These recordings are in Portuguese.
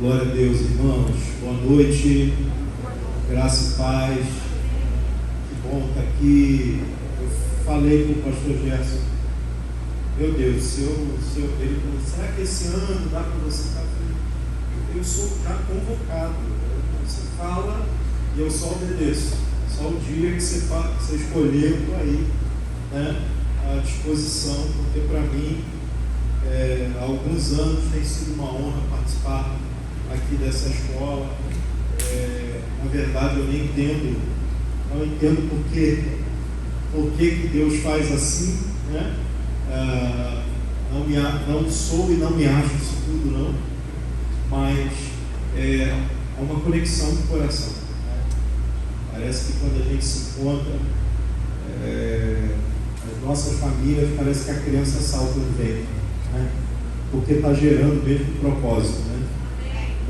Glória a Deus, irmãos. Boa noite. Graça e paz. Que bom estar aqui. Eu falei com o pastor Gerson. Meu Deus, ele falou, será que esse ano dá para você estar aqui? Eu sou já convocado. Você fala e eu só obedeço. Só o dia que você escolher, eu estou aí, né, à disposição, porque para mim, há alguns anos tem sido uma honra participar aqui dessa escola. Na verdade, eu nem entendo, não entendo por que Deus faz assim, né? Não sou e não me acho isso tudo, não, mas é uma conexão do coração, né? Parece que quando a gente se encontra, as nossas famílias, parece que a criança salta no ventre, né? Porque está gerando o mesmo propósito, né?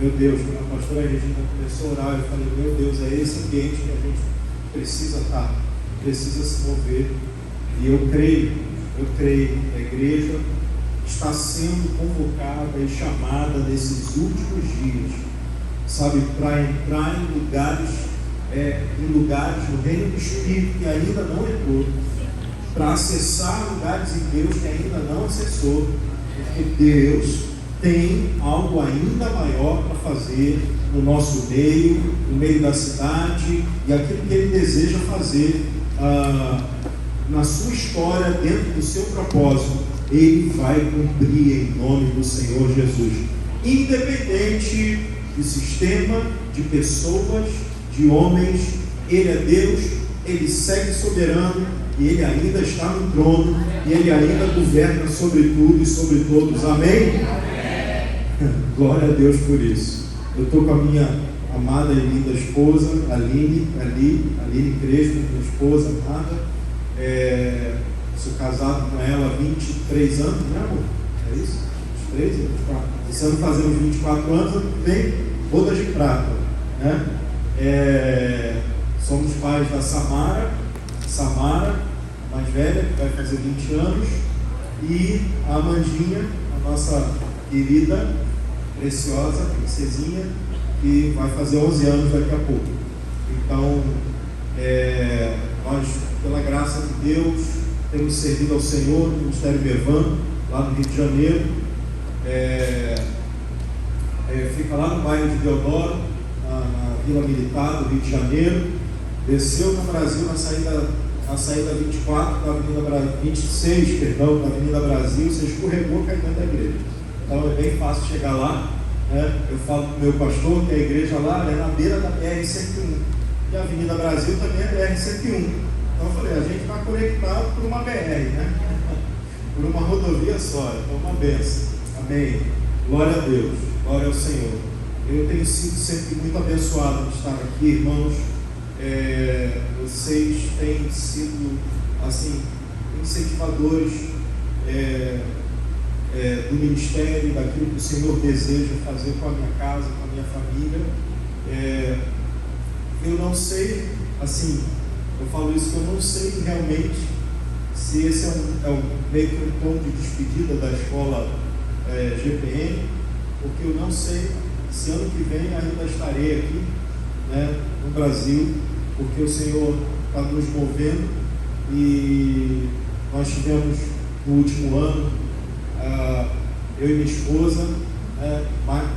Meu Deus, quando a pastora Regina começou a orar, eu falei, meu Deus, é esse ambiente que a gente precisa estar, precisa se mover. E eu creio que a igreja está sendo convocada e chamada nesses últimos dias, sabe, para entrar em lugares no reino do Espírito que ainda não entrou, para acessar lugares em Deus que ainda não acessou, porque Deus tem algo ainda maior para fazer no nosso meio, no meio da cidade, e aquilo que Ele deseja fazer na sua história, dentro do seu propósito, Ele vai cumprir em nome do Senhor Jesus. Independente de sistema, de pessoas, de homens, Ele é Deus, Ele segue soberano, e Ele ainda está no trono, e Ele ainda governa sobre tudo e sobre todos. Amém? Glória a Deus por isso. Eu estou com a minha amada e linda esposa, Aline Crespo, minha esposa amada. Sou casado com ela há 23 anos, né, amor? É isso? 23 e 24. Esse ano fazemos 24 anos, ano que vem, bodas de prata, né? Somos pais da Samara, a mais velha, que vai fazer 20 anos, e a Amandinha, a nossa querida, preciosa, princesinha, que vai fazer 11 anos daqui a pouco. Então, nós, pela graça de Deus, temos servido ao Senhor no Ministério Bevan, lá no Rio de Janeiro. Fica lá no bairro de Deodoro, na Vila Militar do Rio de Janeiro. Desceu no Brasil na saída 24 da Avenida 26, perdão, da Avenida Brasil. Você escorregou, caiu dentro da igreja. Então é bem fácil chegar lá, né? Eu falo com o meu pastor que a igreja lá é na beira da BR-101, e a Avenida Brasil também é BR-101. Então eu falei, a gente está conectado por uma BR, né? Por uma rodovia só, então uma benção. Amém. Glória a Deus, glória ao Senhor. Eu tenho sido sempre muito abençoado de estar aqui, irmãos. Vocês têm sido, assim, incentivadores do ministério, daquilo que o Senhor deseja fazer com a minha casa, com a minha família. Eu não sei, assim, eu falo isso que eu não sei realmente se esse é meio que um tom de despedida da escola GPM, porque eu não sei se ano que vem ainda estarei aqui, né, no Brasil, porque o Senhor está nos movendo, e nós tivemos no último ano, eu e minha esposa,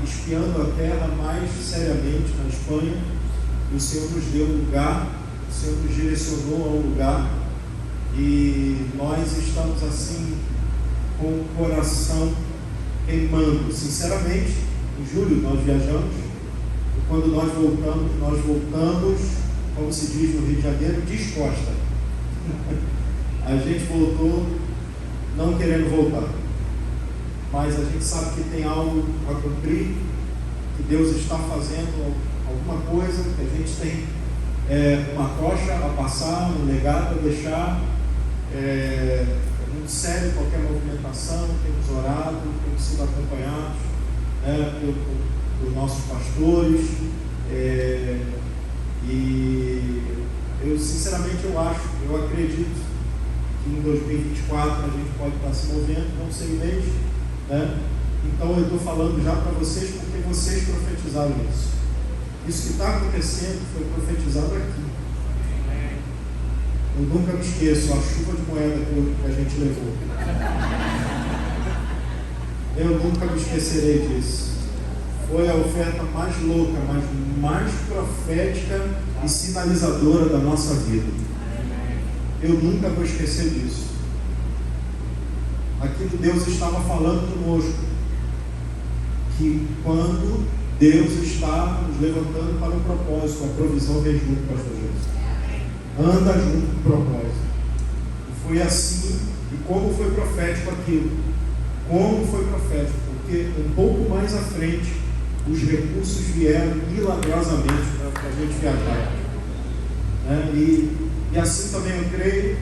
espiando a terra mais seriamente na Espanha, e o Senhor nos deu um lugar, o Senhor nos direcionou a um lugar, e nós estamos assim com o coração queimando. Sinceramente, em julho nós viajamos, e quando nós voltamos, como se diz no Rio de Janeiro, disposta. A gente voltou não querendo voltar, mas a gente sabe que tem algo a cumprir, que Deus está fazendo alguma coisa, que a gente tem uma tocha a passar, um legado a deixar. Muito sério qualquer movimentação, temos orado, temos sido acompanhados, pelos nossos pastores, e eu sinceramente eu acredito que em 2024 a gente pode estar se movendo, não sei o mês, né? Então eu estou falando já para vocês, porque vocês profetizaram isso. Isso que está acontecendo foi profetizado aqui. Eu nunca me esqueço a chuva de moeda que a gente levou. Eu nunca me esquecerei disso. Foi a oferta mais louca, mas mais profética e sinalizadora da nossa vida. Eu nunca vou esquecer disso. Aquilo Deus estava falando conosco, que quando Deus está nos levantando para um propósito, a provisão vem junto, pastor Jesus. Anda junto com o propósito. E foi assim, e como foi profético aquilo? Como foi profético? Porque um pouco mais à frente, os recursos vieram milagrosamente para a gente viajar. E assim também eu creio,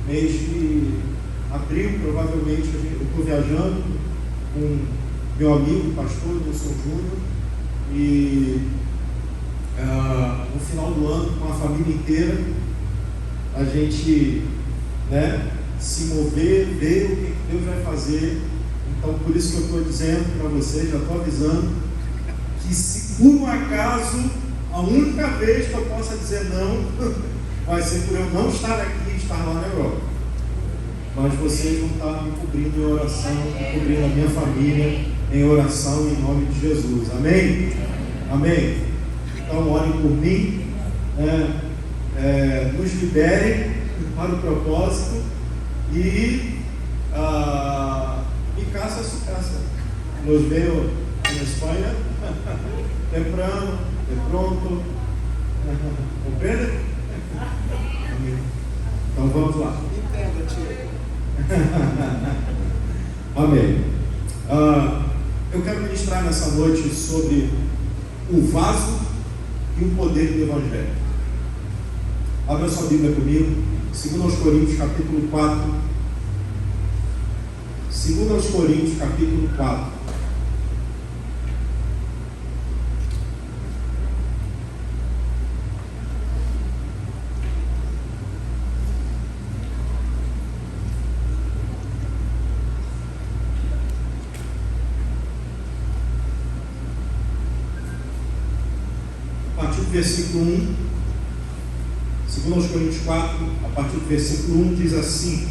mês de abril, provavelmente, eu estou viajando com meu amigo, pastor Wilson Júnior, e no final do ano, com a família inteira, a gente se mover, ver o que Deus vai fazer. Então, por isso que eu estou dizendo para vocês, já estou avisando, que se por um acaso, a única vez que eu possa dizer não, vai ser por eu não estar aqui e estar lá na Europa. Mas vocês vão estar me cobrindo em oração, me cobrindo a minha família em oração em nome de Jesus. Amém? Amém? Então orem por mim, nos liberem para o propósito e casa a sua casa. Nos veo na Espanha, temprano, de pronto. Compreende? Então vamos lá. Entenda, tio. Amém. Eu quero ministrar nessa noite sobre o vaso e o poder do Evangelho. Abra sua Bíblia comigo, 2 Coríntios capítulo 4. 2 Coríntios capítulo 4. A partir do versículo 1, 2 Coríntios 4, a partir do versículo 1, diz assim: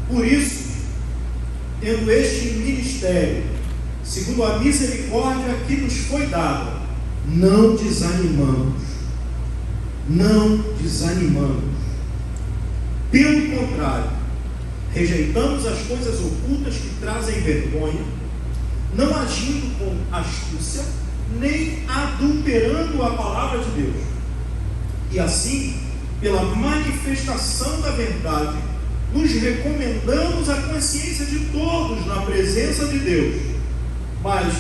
por isso, tendo este ministério, segundo a misericórdia que nos foi dada, não desanimamos. Pelo contrário, rejeitamos as coisas ocultas que trazem vergonha, não agindo com astúcia, nem adulterando a palavra de Deus. E assim, pela manifestação da verdade, nos recomendamos a consciência de todos na presença de Deus. Mas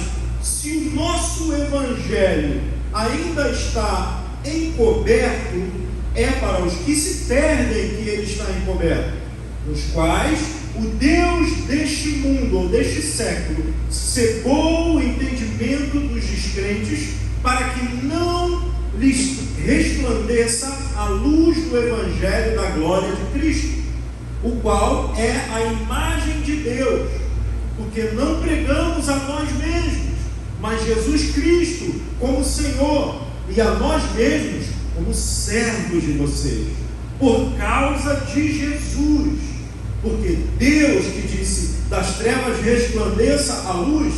se o nosso Evangelho ainda está encoberto, é para os que se perdem que ele está encoberto, nos quais o Deus deste mundo ou deste século cegou o entendimento dos descrentes, para que não lhes resplandeça a luz do Evangelho da glória de Cristo, o qual é a imagem de Deus, porque não pregamos a nós mesmos, mas Jesus Cristo como Senhor, e a nós mesmos como servos de vocês, por causa de Jesus. Porque Deus, que disse: das trevas resplandeça a luz,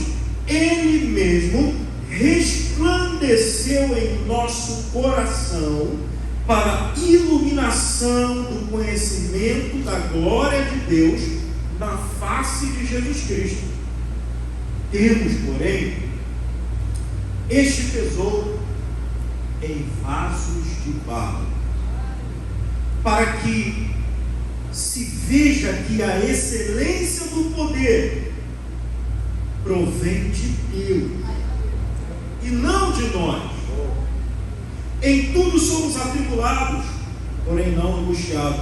Ele mesmo resplandeceu em nosso coração para a iluminação do conhecimento da glória de Deus na face de Jesus Cristo. Temos, porém, este tesouro em vasos de barro, para que se veja que a excelência do poder provém de Deus e não de nós. Em tudo somos atribulados, porém não angustiados.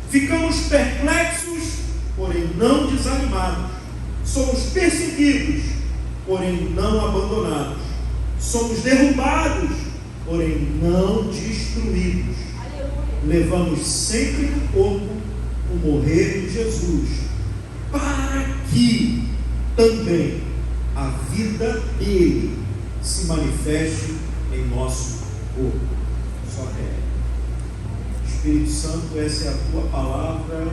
Ficamos perplexos, porém não desanimados. Somos perseguidos, porém não abandonados. Somos derrubados, porém não destruídos. Levamos sempre no corpo o morrer de Jesus, para que também a vida dele se manifeste em nosso corpo. Só que Espírito Santo, essa é a tua palavra.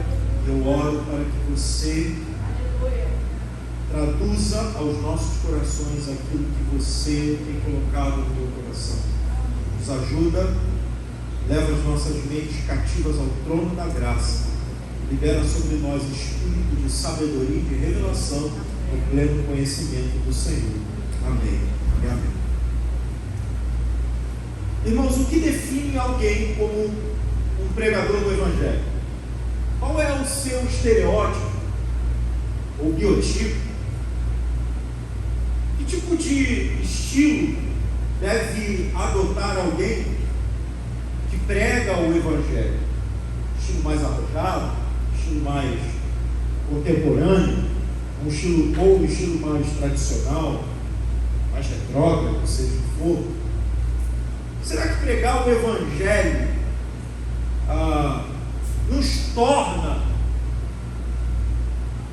Eu oro para que você traduza aos nossos corações aquilo que você tem colocado no teu coração. Nos ajuda, leva as nossas mentes cativas ao trono da graça. Libera sobre nós espírito de sabedoria e de revelação no pleno conhecimento do Senhor. Amém e amém. Irmãos, o que define alguém como um pregador do Evangelho? Qual é o seu estereótipo ou biotipo? Que tipo de estilo deve adotar alguém que prega o Evangelho? Estilo mais arrojado? Estilo mais contemporâneo? Um estilo mais tradicional? Mais retrógrado, seja o que for? Será que pregar o Evangelho nos torna,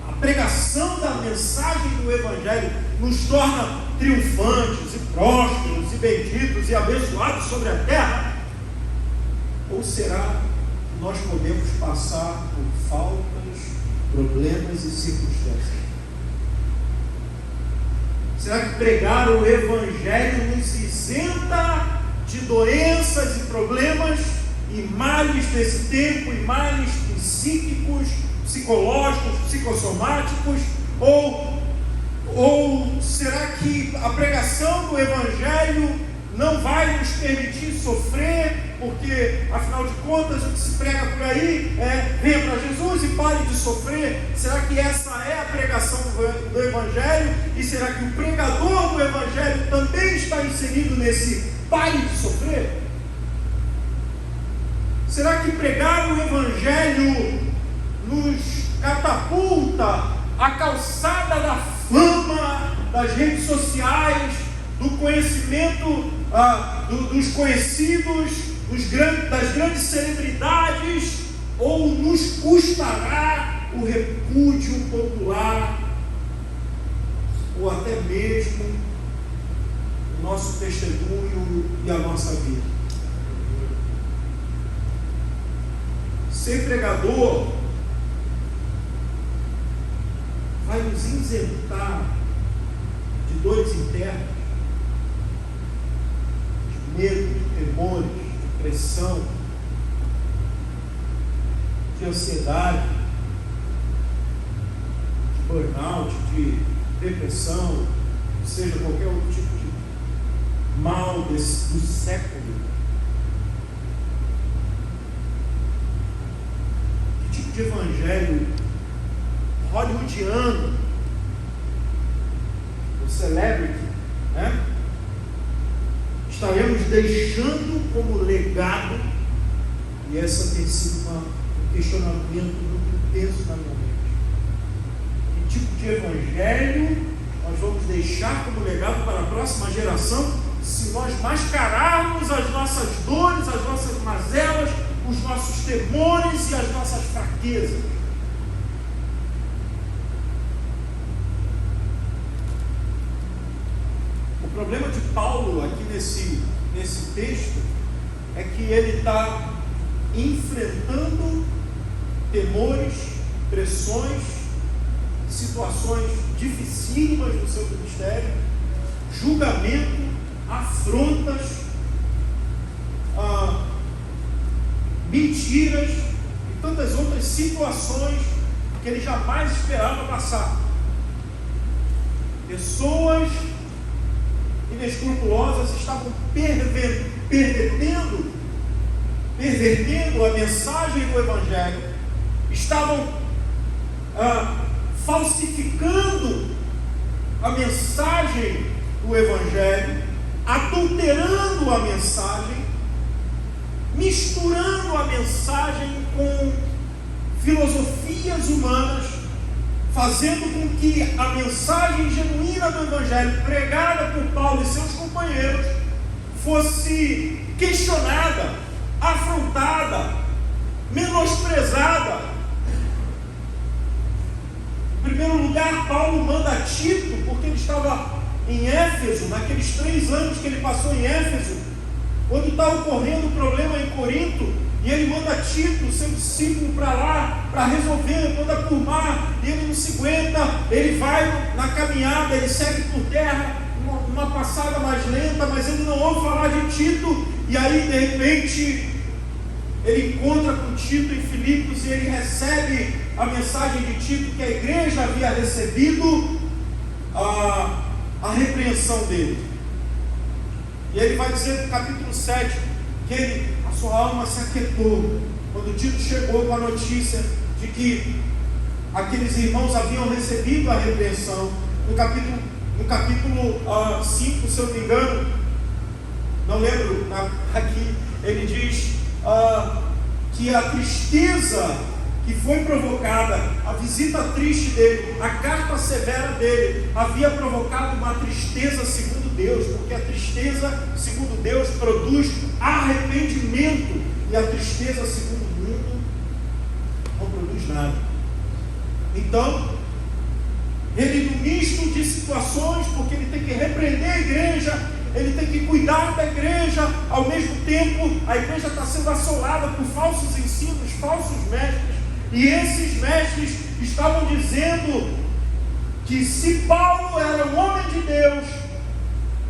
a pregação da mensagem do Evangelho nos torna triunfantes e prósperos e benditos e abençoados sobre a terra? Ou será que nós podemos passar por faltas, problemas e circunstâncias? Será que pregar o Evangelho nos isenta de doenças e problemas e males desse tempo, e males psíquicos, psicológicos, psicossomáticos? Ou será que a pregação do Evangelho não vai nos permitir sofrer, porque afinal de contas o que se prega por aí é: venha para Jesus e pare de sofrer? Será que essa é a pregação do Evangelho? E será que o pregador do Evangelho também está inserido nesse pare de sofrer? Será que pregar o Evangelho nos catapulta à calçada da fama, das redes sociais, do conhecimento dos conhecidos, das grandes celebridades, ou nos custará o repúdio popular, ou até mesmo o nosso testemunho e a nossa vida? Ser pregador vai nos isentar de dores internas, de medo, de temores, de pressão, de ansiedade, de burnout, de depressão, seja qualquer outro tipo de mal do século. Que tipo de evangelho hollywoodiano, o celebrity, né? Estaremos deixando como legado? E essa tem sido um questionamento muito intenso na minha mente. Que tipo de evangelho nós vamos deixar como legado para a próxima geração, se nós mascararmos as nossas dores, as nossas mazelas, os nossos temores e as nossas fraquezas? O problema de Paulo aqui nesse texto é que ele está enfrentando temores, pressões, situações dificílimas no seu ministério, julgamento, afrontas, mentiras e tantas outras situações que ele jamais esperava passar. Pessoas inescrupulosas estavam pervertendo a mensagem do Evangelho, estavam falsificando a mensagem do Evangelho, adulterando a mensagem, misturando a mensagem com filosofias humanas, fazendo com que a mensagem genuína do Evangelho, pregada por Paulo e seus companheiros, fosse questionada, afrontada, menosprezada. 1 primeiro lugar, Paulo manda Tito, porque ele estava em Éfeso, naqueles 3 anos que ele passou em Éfeso, quando está ocorrendo o problema em Corinto, e ele manda Tito, seu discípulo, para lá, para resolver, manda por mar, e ele não se aguenta, ele vai na caminhada, ele segue por terra, uma passada mais lenta, mas ele não ouve falar de Tito, e aí de repente ele encontra com Tito em Filipos, e ele recebe a mensagem de Tito, que a igreja havia recebido a repreensão dele. E ele vai dizer no capítulo 7 que a sua alma se aquietou quando Tito chegou com a notícia de que aqueles irmãos haviam recebido a repreensão. No capítulo 5, se eu não me engano, não lembro, aqui ele diz que a tristeza que foi provocada, a visita triste dele, a carta severa dele, havia provocado uma tristeza segundo Deus, porque a tristeza segundo Deus produz arrependimento, e a tristeza segundo o mundo não produz nada. Então, ele, no misto de situações, porque ele tem que repreender a igreja, ele tem que cuidar da igreja, ao mesmo tempo a igreja está sendo assolada por falsos ensinos, falsos mestres, e esses mestres estavam dizendo que se Paulo era um homem de Deus,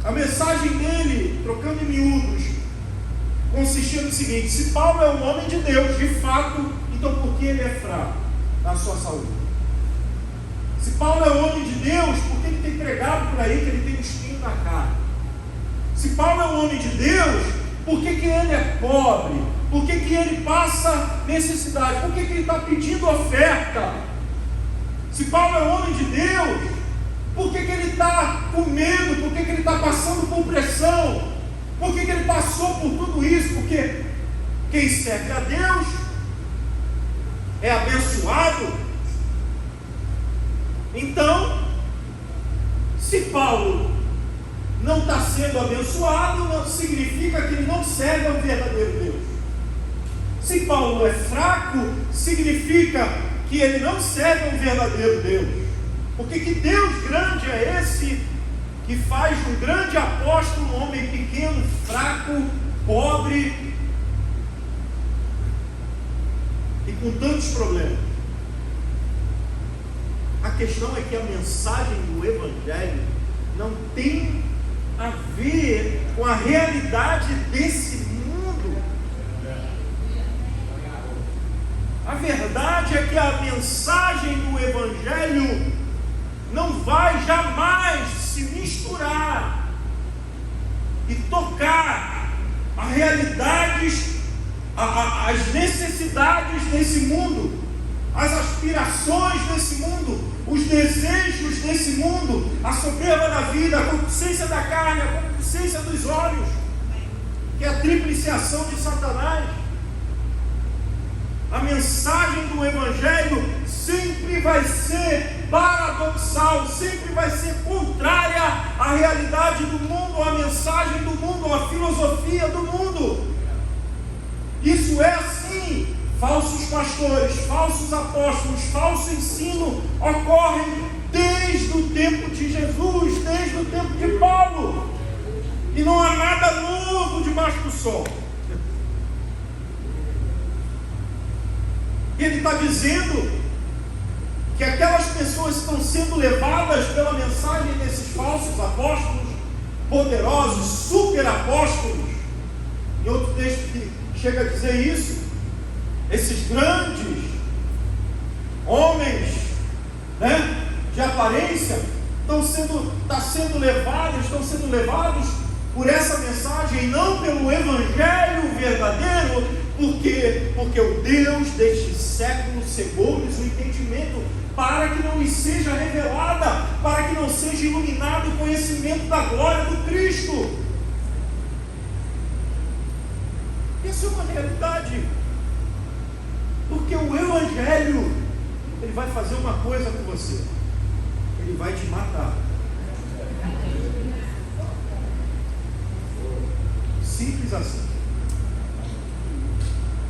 a mensagem dele, trocando em miúdos, consistia no seguinte: se Paulo é um homem de Deus, de fato, então por que ele é fraco na sua saúde? Se Paulo é um homem de Deus, por que ele tem pregado por aí que ele tem um espinho na cara? Se Paulo é um homem de Deus, por que ele é pobre? Por que ele passa necessidade? Por que ele está pedindo oferta? Se Paulo é um homem de Deus, por que ele está com medo? Por que ele está passando por pressão? Por que ele passou por tudo isso? Porque quem serve a Deus é abençoado. Então, se Paulo não está sendo abençoado, não significa que ele não serve ao verdadeiro Deus. Se Paulo é fraco, significa que ele não serve ao verdadeiro Deus. Porque que Deus grande é esse que faz um grande apóstolo um homem pequeno, fraco, pobre e com tantos problemas? A questão é que a mensagem do Evangelho não tem a ver com a realidade desse mundo. A verdade é que a mensagem do Evangelho não vai jamais se misturar e tocar as realidades, as necessidades desse mundo, as aspirações desse mundo, os desejos desse mundo, a soberba da vida, a concupiscência da carne, a concupiscência dos olhos, que é a tríplice ação de Satanás. A mensagem do Evangelho sempre vai ser paradoxal, sempre vai ser contrária à realidade do mundo, à mensagem do mundo, à filosofia do mundo. Isso é assim. Falsos pastores, falsos apóstolos, falso ensino ocorrem desde o tempo de Jesus, desde o tempo de Paulo, e não há nada novo debaixo do sol. Ele está dizendo que aquelas pessoas estão sendo levadas pela mensagem desses falsos apóstolos, poderosos, super apóstolos. Em outro texto que chega a dizer isso, esses grandes homens, de aparência, estão sendo levados por essa mensagem, não pelo Evangelho verdadeiro. Por quê? Porque o Deus deste século cegou-lhes o entendimento, para que não lhes seja revelada, para que não seja iluminado o conhecimento da glória do Cristo. Isso é uma realidade. Porque o Evangelho, ele vai fazer uma coisa com você: ele vai te matar. Simples assim.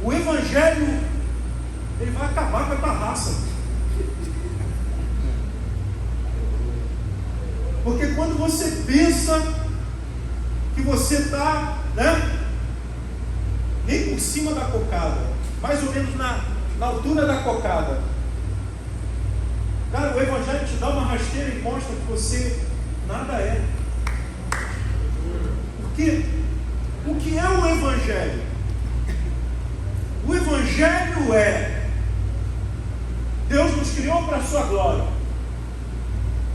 O Evangelho, ele vai acabar com a tua raça. pensa que você está, né, nem por cima da cocada, mais ou menos na altura da cocada. Cara, o Evangelho te dá uma rasteira e mostra que você nada é. Porque o que é o Evangelho? O Evangelho é: Deus nos criou para a sua glória,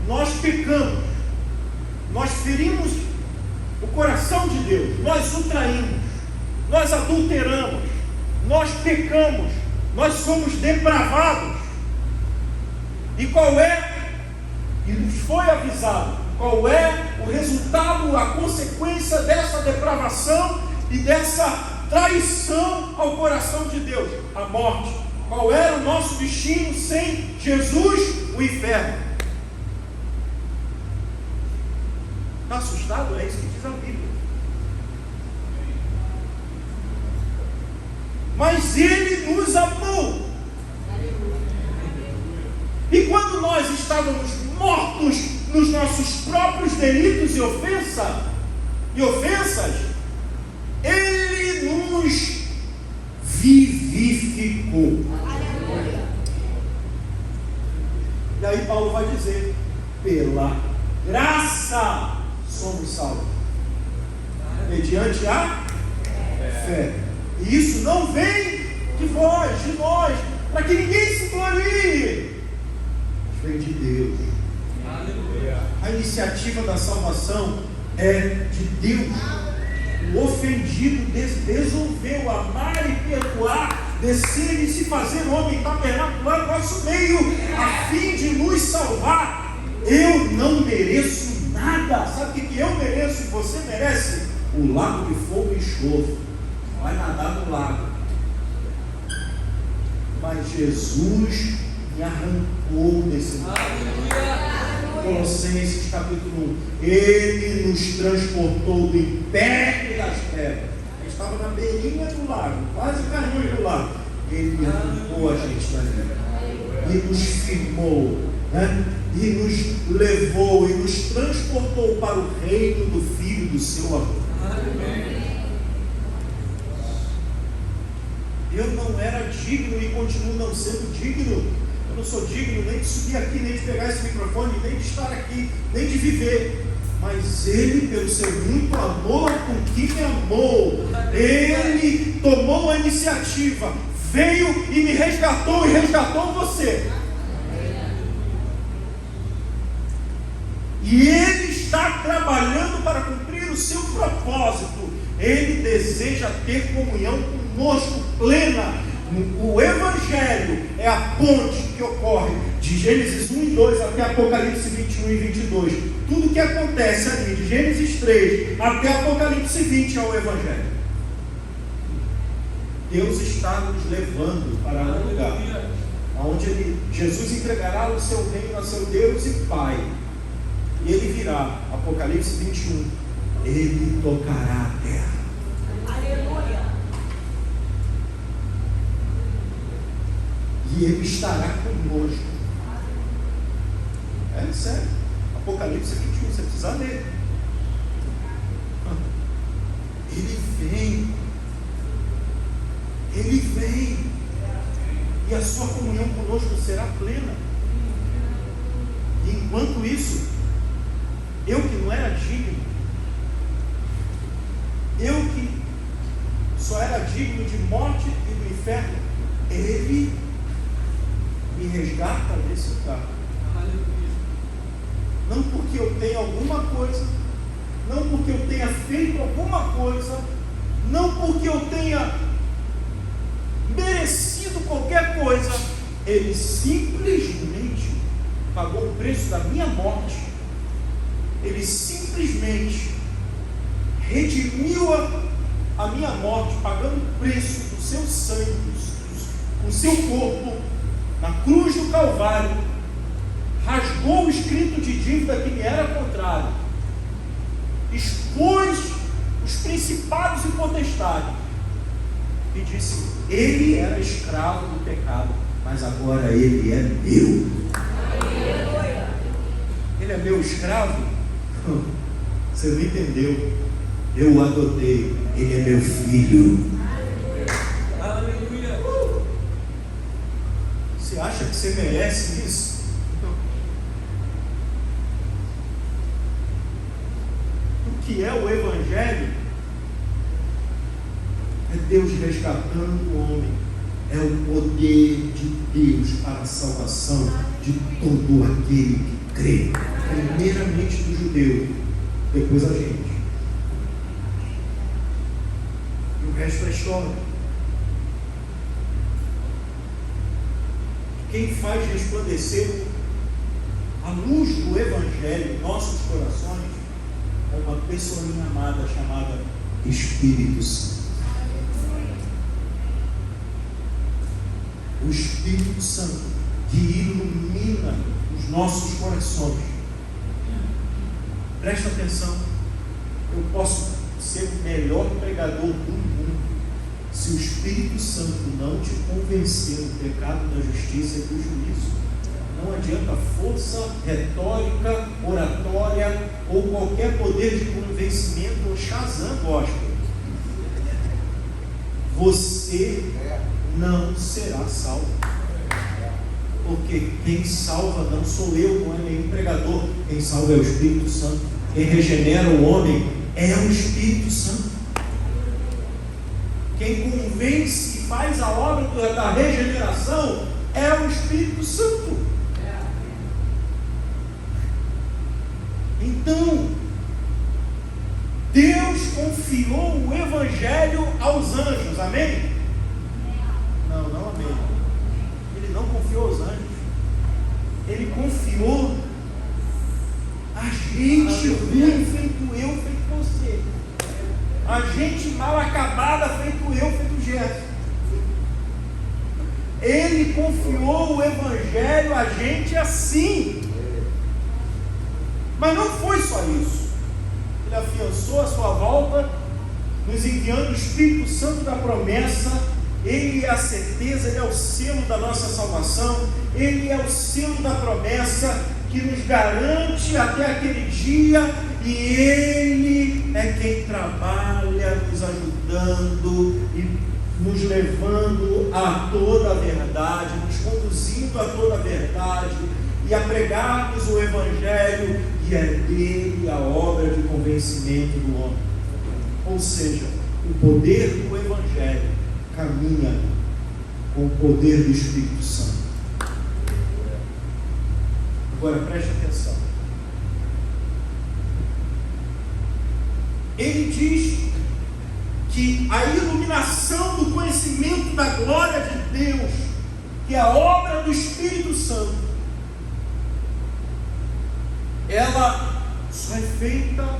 nós pecamos, nós ferimos o coração de Deus, nós o traímos, nós adulteramos, nós pecamos, nós somos depravados. E qual é? E nos foi avisado qual é o resultado, a consequência dessa depravação e dessa traição ao coração de Deus: a morte. Qual era o nosso destino sem Jesus? O inferno. Está assustado? É isso que diz a Bíblia. Mas Ele nos amou. E quando nós estávamos mortos nos nossos próprios delitos e ofensas, Ele nos vivificou. E aí Paulo vai dizer: pela graça somos salvos, mediante a fé. E isso não vem de vós, de nós, para que ninguém se glorie, mas vem de Deus. A iniciativa da salvação é de Deus. O ofendido resolveu amar e perdoar, descer e se fazer homem, tabernacular no nosso meio, a fim de nos salvar. Eu não mereço nada. Sabe o que eu mereço e você merece? O lago de fogo e enxofre. Vai nadar no lago. Mas Jesus me arrancou desse lago. Colossenses capítulo 1: Ele nos transportou do império das trevas. Ele estava na beirinha do lago, quase caiu do lago. Ele arrancou a gente dali e nos firmou, né? E nos levou e nos transportou para o reino do Filho do seu amor. Eu não era digno e continuo não sendo digno. Eu não sou digno nem de subir aqui, nem de pegar esse microfone, nem de estar aqui, nem de viver. Mas Ele, pelo seu muito amor com que me amou, Ele tomou a iniciativa, veio e me resgatou e resgatou você. E Ele está trabalhando para cumprir o seu propósito. Ele deseja ter comunhão conosco plena. O Evangelho é a ponte que ocorre de Gênesis 1 e 2 até Apocalipse 21 e 22. Tudo que acontece ali, de Gênesis 3 até Apocalipse 20, é o Evangelho. Deus está nos levando para um lugar onde Jesus entregará o seu reino a seu Deus e Pai. E Ele virá, Apocalipse 21, Ele tocará a terra. Aleluia. E Ele estará conosco. É sério. Apocalipse 21, você precisa ler. Ele vem. Ele vem. E a sua comunhão conosco será plena. E enquanto isso, eu que não era digno, eu que só era digno de morte e do inferno, Ele me resgata desse lugar. Não porque eu tenha alguma coisa, não porque eu tenha feito alguma coisa, não porque eu tenha merecido qualquer coisa. Ele simplesmente pagou o preço da minha morte. Ele simplesmente redimiu a minha morte, pagando o preço do seu sangue, o seu corpo, na cruz do Calvário. Rasgou o escrito de dívida que me era contrário, expôs os principados e potestades, e disse: ele era escravo do pecado, mas agora ele é meu. Ele é meu escravo? Você não entendeu. Eu o adotei. Ele é meu filho. Aleluia. Você acha que você merece isso? O que é o Evangelho? É Deus resgatando o homem. É o poder de Deus para a salvação de todo aquele que crê. Primeiramente do judeu, depois a gente. E o resto é história. Quem faz resplandecer a luz do Evangelho em nossos corações é uma pessoinha amada chamada Espírito Santo. O Espírito Santo que ilumina os nossos corações. Presta atenção. Eu posso ser o melhor pregador do mundo. Se o Espírito Santo não te convencer do pecado, da justiça e do juízo, não adianta força retórica, oratória ou qualquer poder de convencimento ou Shazam gospel. Você não será salvo. Porque quem salva não sou eu, não é nenhum pregador. Quem salva é o Espírito Santo. Quem regenera o homem é o Espírito Santo. Quem convence e faz a obra da regeneração é o Espírito Santo. Então, Deus confiou o Evangelho aos anjos, amém? Não, amém. Ele não confiou aos anjos. Ele confiou a gente ruim feito eu, feito você. A gente mal acabada feito eu, feito Gerson. Ele confiou o Evangelho a gente assim. Mas não foi só isso. Ele afiançou a sua volta, nos enviando o Espírito Santo da promessa. Ele é a certeza, Ele é o selo da nossa salvação, Ele é o selo da promessa que nos garante até aquele dia, e Ele é quem trabalha nos ajudando e nos levando a toda a verdade, nos conduzindo a toda a verdade e a pregarmos o Evangelho, e é dele a obra de convencimento do homem. Ou seja, o poder do Evangelho caminha com o poder do Espírito Santo. Agora preste atenção. Ele diz que a iluminação do conhecimento da glória de Deus, que é a obra do Espírito Santo, ela só é feita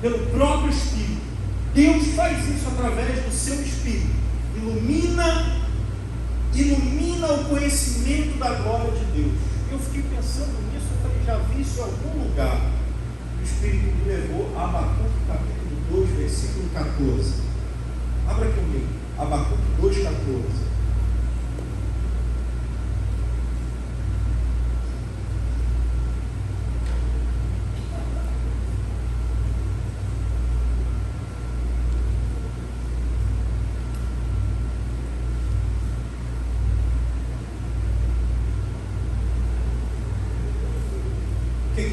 pelo próprio Espírito. Deus faz isso através do seu Espírito. Ilumina o conhecimento da glória de Deus. Eu fiquei pensando nisso, eu falei, já vi isso em algum lugar. O Espírito me levou a Abacuque capítulo 2, versículo 14. Abra comigo, Abacuque 2, 14.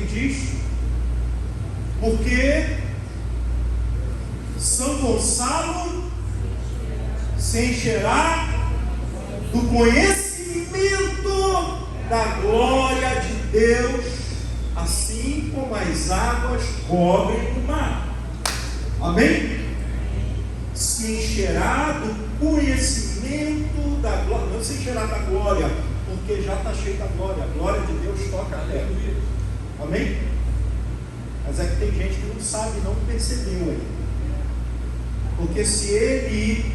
Diz, porque São Gonçalo se encherá do conhecimento da glória de Deus, assim como as águas cobrem o mar. Amém? Se encherá do conhecimento da glória, não se encherá da glória, porque já está cheio da glória. A glória de Deus toca a terra. Amém? Mas é que tem gente que não sabe, não percebeu aí. Porque se Ele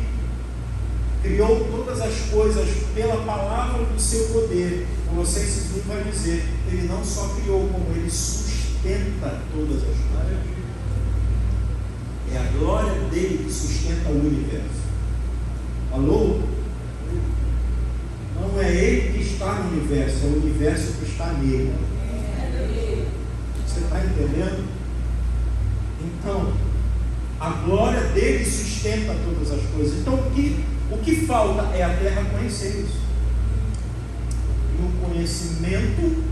criou todas as coisas pela palavra do seu poder, Colossenses 1 vai dizer, Ele não só criou, como Ele sustenta todas as coisas. É a glória dele que sustenta o universo. Alô? Não é Ele que está no universo, é o universo que está nele. Você está entendendo? Então, a glória dele sustenta todas as coisas. Então, o que falta é a terra conhecer isso. E o conhecimento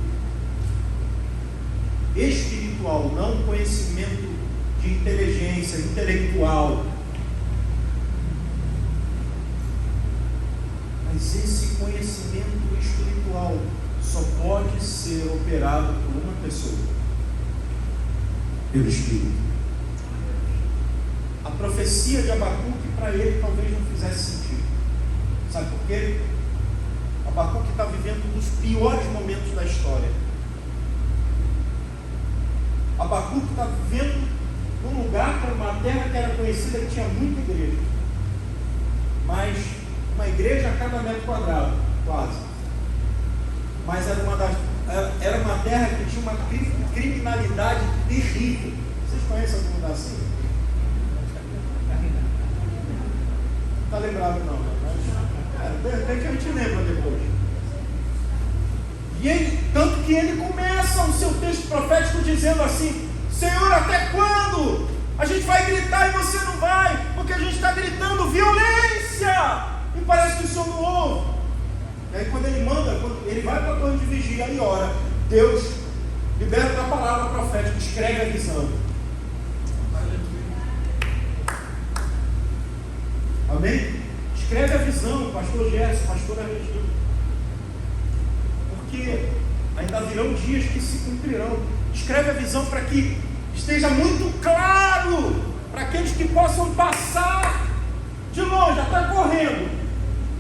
espiritual, não um conhecimento de inteligência, intelectual. Mas esse conhecimento espiritual só pode ser operado por uma pessoa, pelo Espírito. A profecia de Abacuque para ele talvez não fizesse sentido. Sabe por quê? Abacuque está vivendo um dos piores momentos da história. Abacuque está vivendo num lugar, que uma terra que era conhecida, que tinha muita igreja, mas uma igreja a cada metro quadrado, quase. Mas era uma terra que tinha uma criminalidade terrível. Vocês conhecem algum lugar assim? Não está lembrado não, mas de repente a gente lembra depois. E ele, tanto que ele começa o seu texto profético dizendo assim: Senhor, até quando? A gente vai gritar e você não vai, porque a gente está gritando violência, e parece que o Senhor não ouve. E aí quando ele manda, quando ele vai para a torre de vigia e ora, Deus libera a palavra profética, escreve a visão. Amém? Escreve a visão, pastor Gerson, pastora Regina. Porque ainda virão dias que se cumprirão. Escreve a visão para que esteja muito claro, para aqueles que possam passar de longe, até correndo,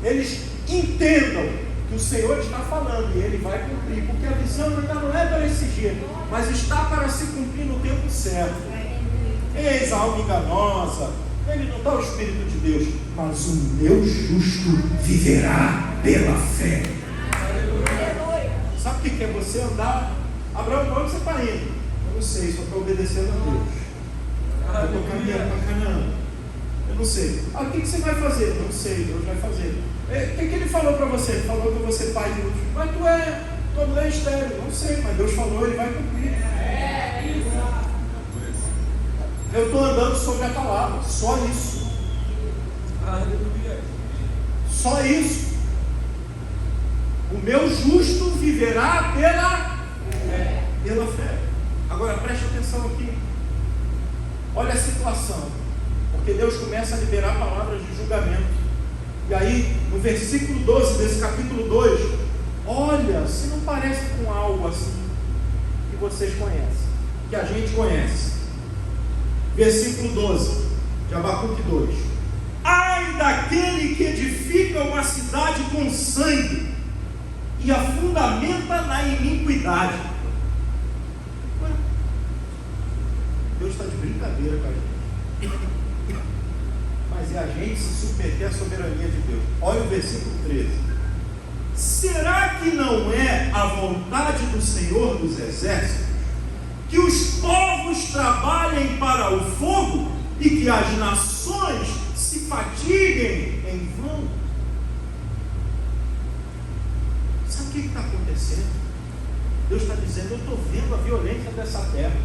eles entendam que o Senhor está falando e Ele vai cumprir, porque a visão ainda não é para esse dia, mas está para se cumprir no tempo certo. Eis a alma enganosa, ele não está o Espírito de Deus, mas o meu justo viverá pela fé. Sabe o que é você andar? Abraão, para onde você está indo? Eu não sei, só estou obedecendo a Deus. Eu estou caminhando para Canaã. Eu não sei. O que você vai fazer? Não sei, Deus vai fazer. O que ele falou para você? Ele falou que você é pai de um. Mas tua mulher é estéril. Não sei, mas Deus falou, Ele vai cumprir. Eu estou andando sobre a palavra, só isso. Só isso. O meu justo viverá pela fé. Agora preste atenção aqui. Olha a situação. Porque Deus começa a liberar palavras de julgamento. E aí, no versículo 12 desse capítulo 2, olha, se não parece com algo assim que vocês conhecem, que a gente conhece. Versículo 12 de Abacuque 2: ai daquele que edifica uma cidade com sangue e a fundamenta na iniquidade. Ué, Deus está de brincadeira com a gente. Mas é a gente se submeter à soberania de Deus. Olha o versículo 13: será que não é a vontade do Senhor dos exércitos que os povos trabalhem para o fogo e que as nações se fatiguem em vão? Sabe o que está acontecendo? Deus está dizendo: eu estou vendo a violência dessa terra,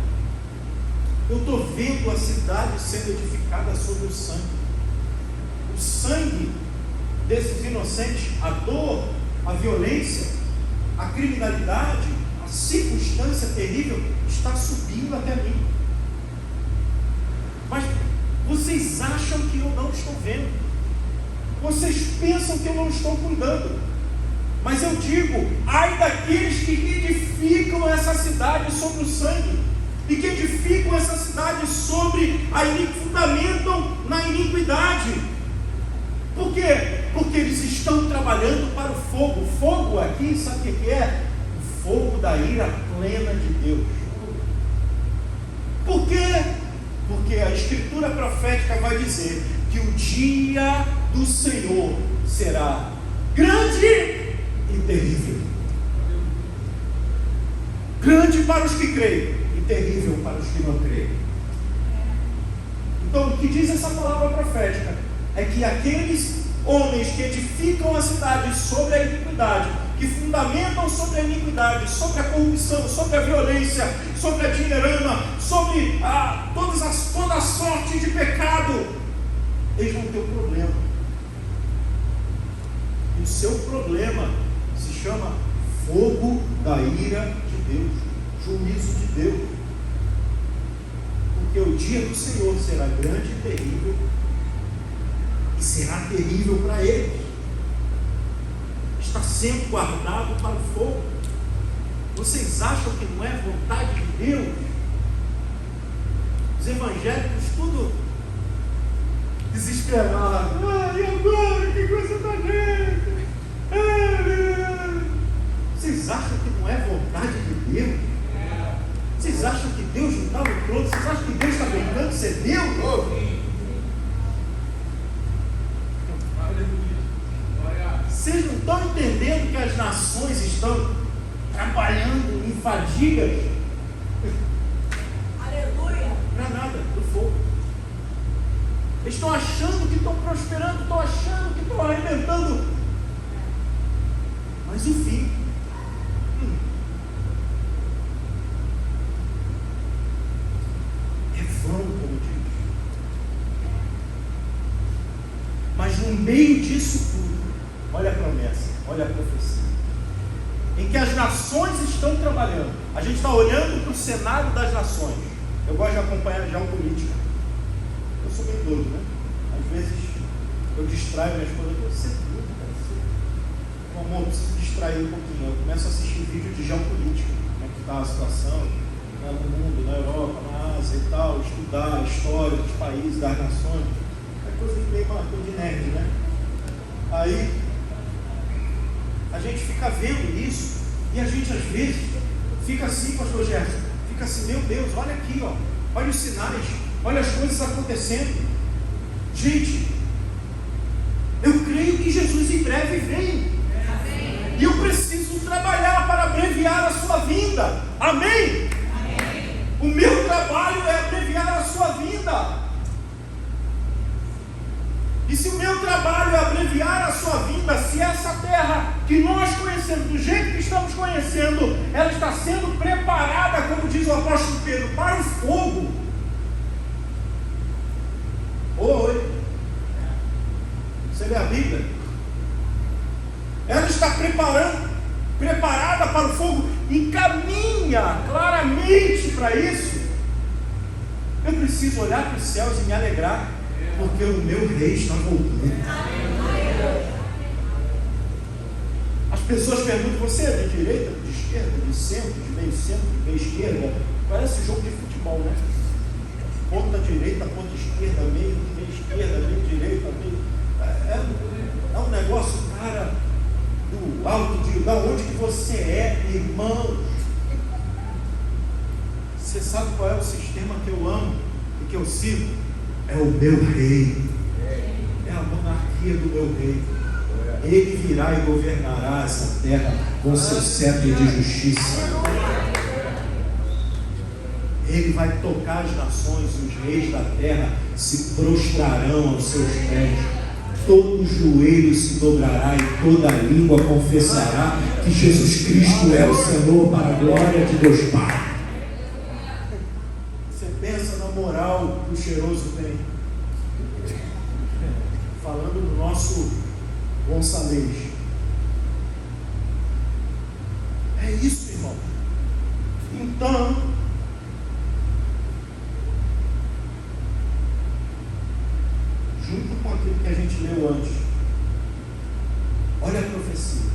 eu estou vendo a cidade sendo edificada sobre o sangue desses inocentes, a dor, a violência, a criminalidade, a circunstância terrível está subindo até mim. Mas vocês acham que eu não estou vendo, vocês pensam que eu não estou cuidando, mas eu digo: ai daqueles que edificam essa cidade sobre o sangue, e que edificam essa cidade sobre fundamentam na iniquidade. Por quê? Porque eles estão trabalhando para o fogo. O fogo aqui, sabe o que é? O fogo da ira plena de Deus. Por quê? Porque a escritura profética vai dizer que o dia do Senhor será grande e terrível. Grande para os que creem e terrível para os que não creem. Então, o que diz essa palavra profética é que aqueles homens que edificam a cidade sobre a iniquidade que fundamentam sobre a iniquidade, sobre a corrupção, sobre a violência, sobre a dinheirama, sobre toda a sorte de pecado, eles vão ter um problema. E o seu problema se chama fogo da ira de Deus, juízo de Deus. Porque o dia do Senhor será grande e terrível, e será terrível para eles. Está sendo guardado para o fogo. Vocês acham que não é vontade de Deus? Os evangélicos tudo desesperados. E agora? Que coisa da gente? Vocês acham que não é vontade de Deus? Vocês acham que Deus não está no trono? Vocês acham que Deus está brincando de ser Deus? Vocês não estão entendendo que as nações estão trabalhando em fadigas? Aleluia! Não é nada, do fogo. Eles estão achando que estão prosperando, estão achando que estão arrebentando. Mas o fim é vão, como diz. Mas no meio disso tudo, olha a promessa, olha a profecia, em que as nações estão trabalhando. A gente está olhando para o cenário das nações. Eu gosto de acompanhar geopolítica. Eu sou bem doido, né? Às vezes eu distraio minha esposa. Você é doido, cara. Amor, eu preciso distrair um pouquinho. Eu começo a assistir vídeo de geopolítica, como é que está a situação, né, no mundo, na Europa, na Ásia e tal, estudar a história dos países, das nações. É coisa de meio de nerd, né? Aí a gente fica vendo isso e a gente às vezes fica assim, pastor Gerson, fica assim, meu Deus, olha aqui, ó, olha os sinais, olha as coisas acontecendo. Gente, eu creio que Jesus em breve vem. E eu preciso trabalhar para abreviar a sua vinda. Amém? Amém. O meu trabalho é abreviar a sua vinda. E se o meu trabalho é abreviar a sua vinda, se essa terra que nós conhecemos, do jeito que estamos conhecendo, ela está sendo preparada, como diz o apóstolo Pedro, para o fogo. Oi. Você lê a Bíblia? Ela está preparada para o fogo e caminha claramente para isso. Eu preciso olhar para os céus e me alegrar, porque o meu rei está voltando. As pessoas perguntam: você é de direita, de esquerda, de centro, de meio esquerda? Parece jogo de futebol, né? Ponta direita, ponta esquerda, meio esquerda, meio direita, meio... É um negócio, cara, do alto, da onde que você é, irmão. Você sabe qual é o sistema que eu amo e que eu sigo? É o meu rei, é a monarquia do meu rei. Ele virá e governará essa terra com seu cetro de justiça. Ele vai tocar as nações, os reis da terra se prostrarão aos seus pés. Todo joelho se dobrará e toda língua confessará que Jesus Cristo é o Senhor, para a glória de Deus Pai. Você pensa na moral que o cheiroso tem, falando do nosso Gonçalves. É isso, irmão. Então, junto com aquilo que a gente leu antes, olha a profecia: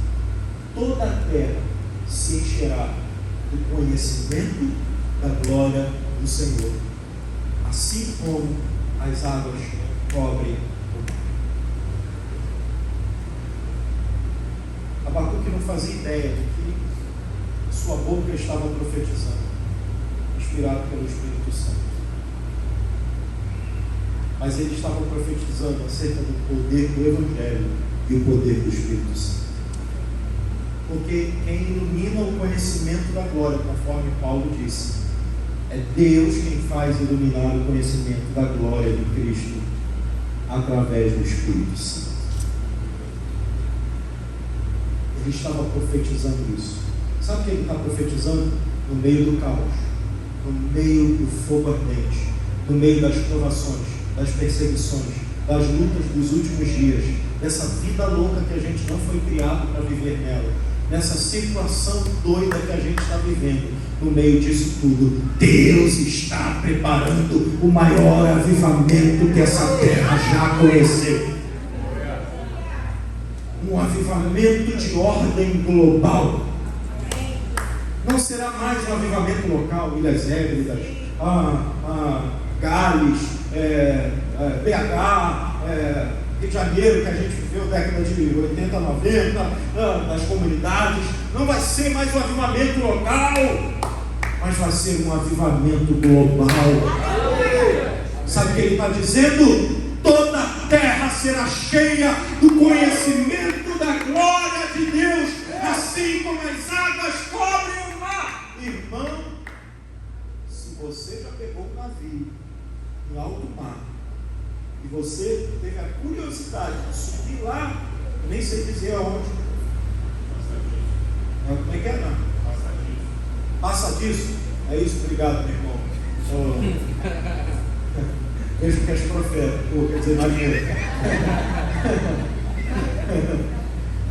toda a terra se encherá do conhecimento da glória do Senhor, assim como as águas cobrem o mar. Abacuque não fazia ideia do que sua boca estava profetizando, inspirado pelo Espírito Santo. Mas eles estavam profetizando acerca do poder do Evangelho e o poder do Espírito Santo. Porque quem ilumina o conhecimento da glória, conforme Paulo disse, é Deus quem faz iluminar o conhecimento da glória de Cristo através do Espírito Santo. Ele estava profetizando isso. Sabe o que ele está profetizando? No meio do caos, no meio do fogo ardente, no meio das provações, das perseguições, das lutas dos últimos dias, dessa vida louca que a gente não foi criado para viver nela, nessa situação doida que a gente está vivendo. No meio disso tudo, Deus está preparando o maior avivamento que essa terra já conheceu. Um avivamento de ordem global. Não será mais um avivamento local, Ilhas Hébridas, Gales, BH, Rio de Janeiro, que a gente viveu década de 80, 90, das comunidades. Não vai ser mais um avivamento local, mas vai ser um avivamento global. Sabe o que ele está dizendo? Toda a terra será cheia do conhecimento da glória de Deus, assim como as águas cobrem o mar. Irmão, se você já pegou um navio em alto mar e você teve a curiosidade de subir lá, eu nem sei dizer aonde. Como é que é, não? Passadiço. É isso, obrigado, meu irmão. Vejo que és profeta, quer dizer, marinheiro.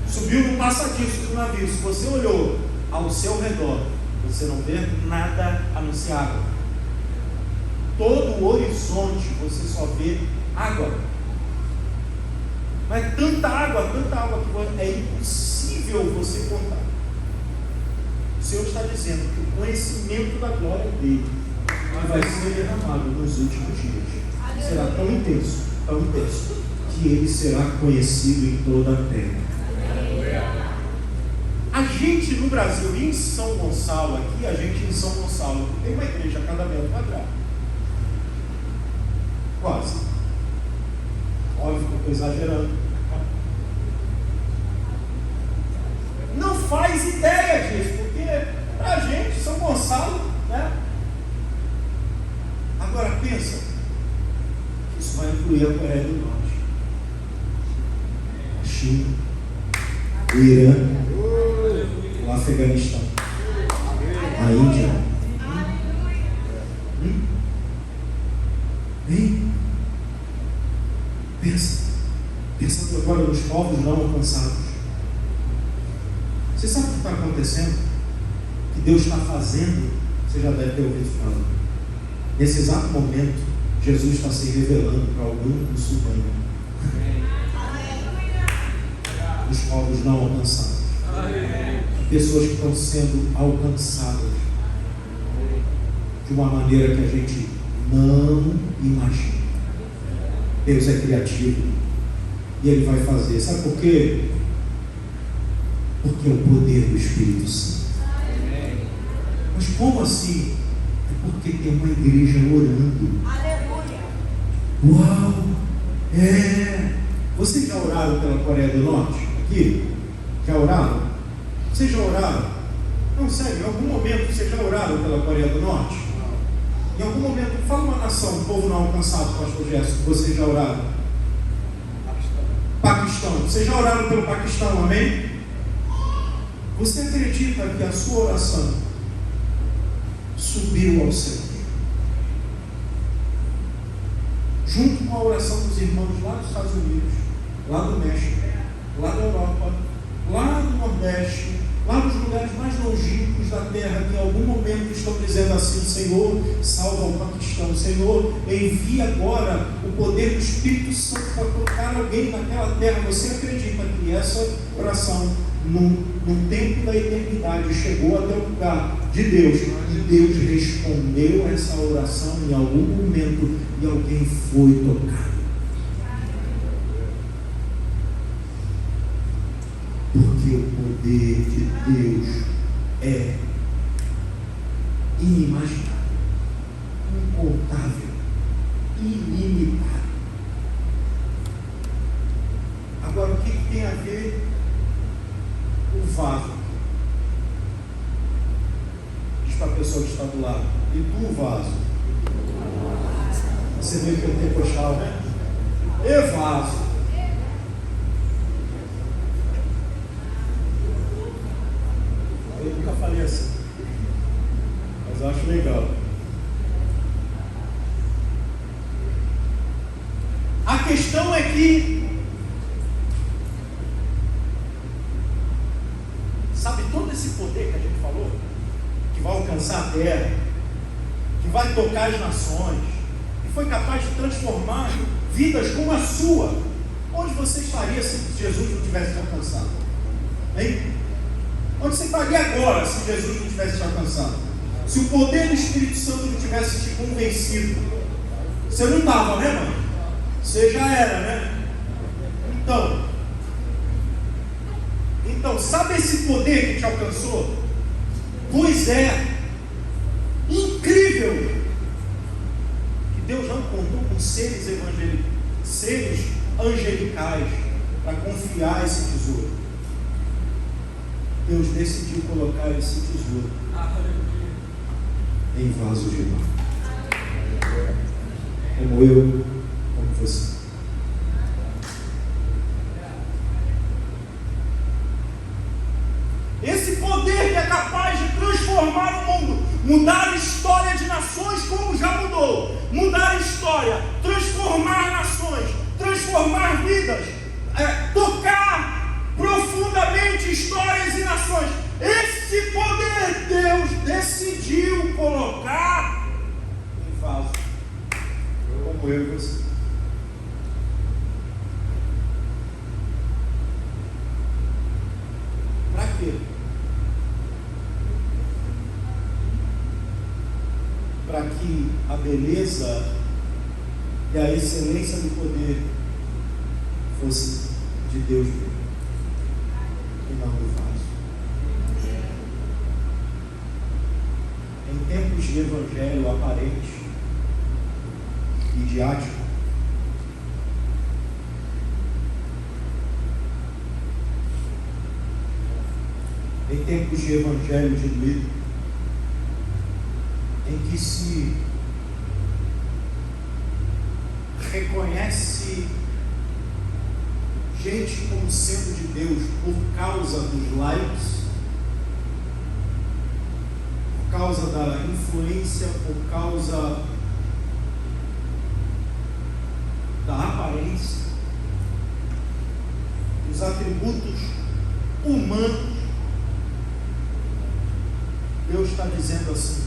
Subiu no passadiço do navio. Se você olhou ao seu redor, você não vê nada a não ser água. Todo o horizonte você só vê água. Mas tanta água que é impossível você contar. O Senhor está dizendo que o conhecimento da glória dele vai ser derramado nos últimos dias. Será tão intenso, que ele será conhecido em toda a terra. A gente no Brasil, em São Gonçalo, aqui, a gente em São Gonçalo, tem uma igreja a cada metro quadrado. Quase. Óbvio que eu estou exagerando. Não faz ideia disso, porque pra gente, São Gonçalo, né? Agora pensa, isso vai incluir a Coreia do Norte, a China, o Irã, o Afeganistão, a Índia. Hein? Pensa agora nos povos não alcançados. Você sabe o que está acontecendo? O que Deus está fazendo? Você já deve ter ouvido falar. Nesse exato momento, Jesus está se revelando para algum muçulmano. Os povos não alcançados. Pessoas que estão sendo alcançadas de uma maneira que a gente não imagina. Deus é criativo e Ele vai fazer. Sabe por quê? Porque é o poder do Espírito Santo. Mas como assim? É porque tem uma igreja orando. Aleluia! Uau! Vocês já oraram pela Coreia do Norte? Aqui? Já oraram? Vocês já oraram? Não, sério, em algum momento vocês já oraram pela Coreia do Norte? Em algum momento, fala uma nação, um povo não alcançado, pastor Gerson, vocês já oraram? Paquistão. Vocês já oraram pelo Paquistão, amém? Você acredita que a sua oração subiu ao céu? Junto com a oração dos irmãos lá dos Estados Unidos, lá do México, lá da Europa, lá do Nordeste, lá dos lugares mais longínquos da terra, que em algum momento estão dizendo assim: Senhor, salva o Paquistão, Senhor, envia agora o poder do Espírito Santo para tocar alguém naquela terra. Você acredita que essa oração, no tempo da eternidade, chegou até o lugar de Deus, e Deus respondeu essa oração em algum momento, e alguém foi tocado? Porque o poder de Deus é inimaginável, incontável, ilimitado. Agora, o que tem a ver o vaso? Diz para a pessoa que está do lado: e tu, vaso? Você vê que eu tenho postado, né? E vaso? legal. A questão é que, sabe, todo esse poder que a gente falou, que vai alcançar a terra, que vai tocar as nações, que foi capaz de transformar vidas como a sua, onde você estaria se Jesus não tivesse te alcançado? Hein? Onde você estaria agora se Jesus não tivesse te alcançado? Se o poder do Espírito Santo não tivesse te convencido, você não estava, né, mano? Você já era, né? Então, sabe esse poder que te alcançou? Pois é, incrível que Deus não contou com seres angelicais para confiar esse tesouro. Deus decidiu colocar esse tesouro em vasos de barro, como eu, como você. Esse poder que é capaz de transformar o mundo, mudar a história de nações como já mudou, mudar a história, transformar nações, transformar vidas, tocar profundamente histórias e nações. Esse poder Deus decidiu colocar em vaso, como eu e você. Para quê? Para que a beleza e a excelência do poder fosse de Deus mesmo, e não do vaso. Em tempos de evangelho aparente e diático, em tempos de evangelho diluído, em que se reconhece gente como sendo de Deus por causa dos likes, por causa da influência, por causa da aparência, dos atributos humanos. Deus está dizendo assim: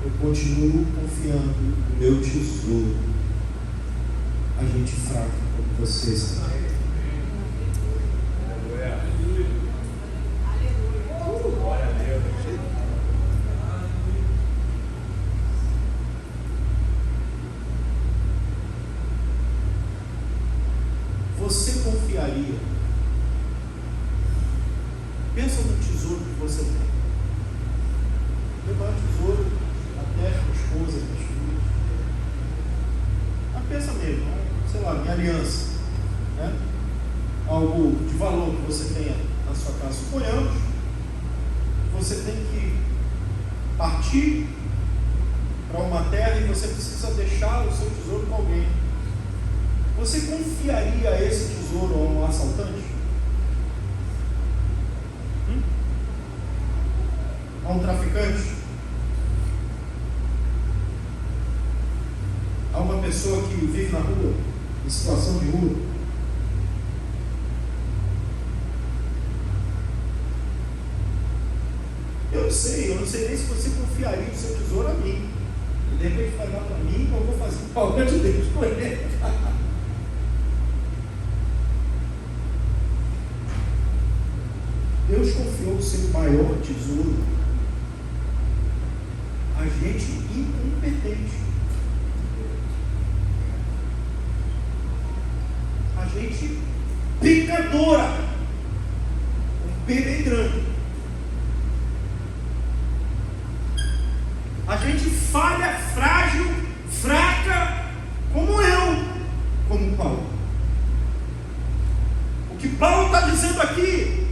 eu continuo confiando no meu tesouro a gente fraca como vocês. Você confiaria? Pensa no tesouro que você tem. Tem maior tesouro da terra, da esposa, das filhas. Mas pensa mesmo, sei lá, minha aliança, né? Algo de valor que você tenha na sua casa. Suponhamos que você tem que partir para uma terra e você precisa deixar o seu tesouro com alguém. Você confiaria esse tesouro a um assaltante? A um traficante? A uma pessoa que vive na rua, em situação de rua? Eu não sei nem se você confiaria o seu tesouro a mim. E de repente vai dar para mim, eu vou fazer a obra de Deus com ele. Deus confiou o seu maior tesouro a gente incompetente, a gente pecadora, penetrando, a gente falha, frágil, fraca, como eu, como Paulo. O que Paulo está dizendo aqui,